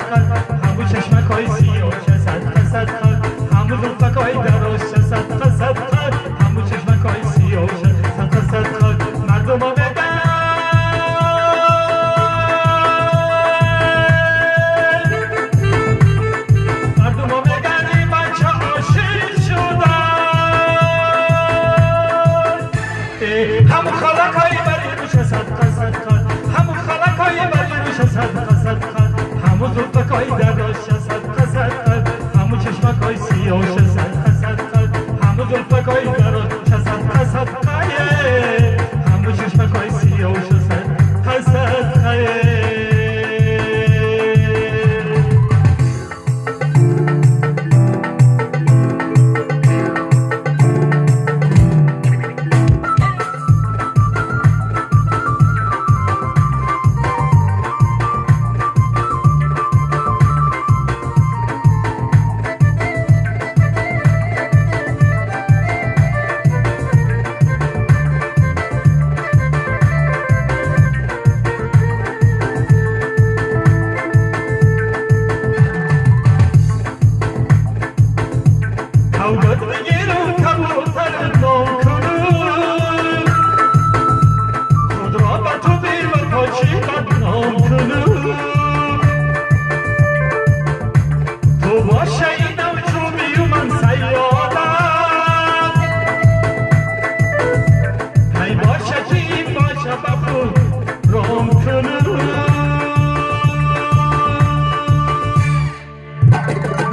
صدقه همو چشمکای سیاوش صدقه صدقه همو زلفکای دراش صدقه صدقه همو چشمکای سیاوش صدقه صدقه مردم ها بگن مردم ها بگن این بچه عاشق شدن همو خلقای بری روش صدقه صدقه همو خلقای بری روش صدقه صدقه همو زلفکای دراش صدقه صدقه همو چشمکای سیاوش صدقه صدقه همو زلفکای دراش صدقه صدقه همو چشمکای سیاوش صدقه صدقه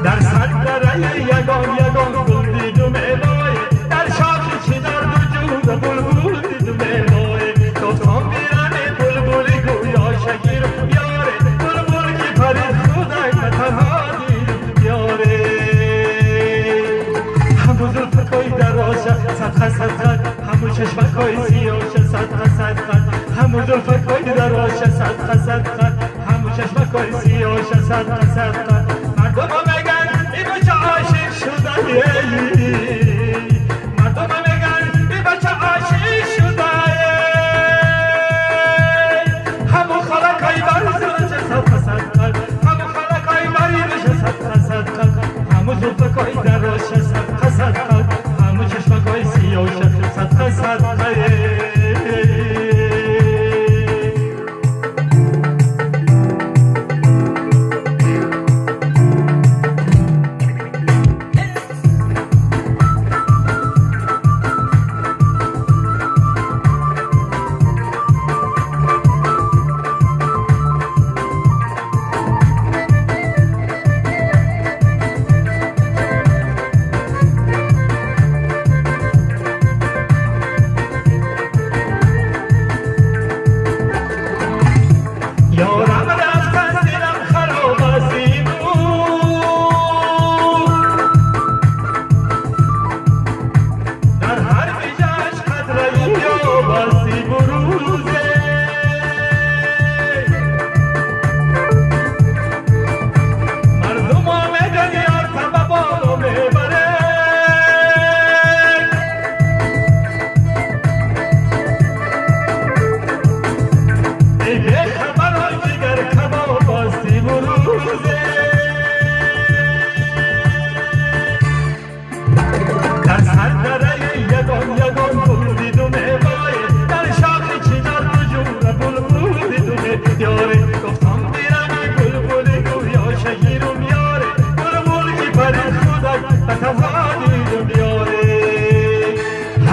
در صدره یگان یگان گل دیدم ایوای در شاخی چنار دو جود بلبل دیدم ایوای گفتم بیرم بلبلی گویا شگیر یاره بلبل کی پرید خدای تنها دیدم یاره همو زلفکای دراش صدقه صدقه همو چشمکای سیاوش صدقه صدقه همو زلفکای دراش صدقه صدقه همو چشمکای سیاوش صدقه صدقه مردم ها بگن این بچه عاشق شده مردم ها بگن این بچه عاشق شده همو خلقای بری زلچ صدقه صدقه همو خلقای بری روش صدقه صدقه همو زلفکای دراش صدقه صدقه همو چشمکای سیاوش صدقه صدقه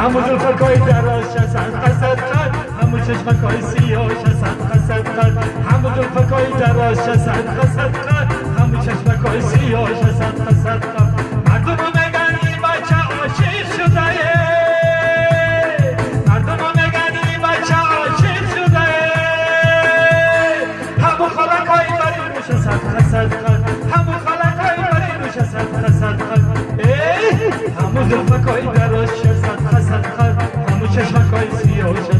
همو زلفکای دراش صدقه صدقه همو چشمکای سیاوش صدقه صدقه همو زلفکای دراش صدقه صدقه همو چشمکای سیاوش صدقه صدقه مردم ها بگن این بچه عاشق شده مردم ها بگن این بچه عاشق شده همو خلقای بری روش صدقه صدقه همو خلقای بری روش صدقه صدقه همو زلفکای دراش صدقه صدقه همو چشمکای سیاوش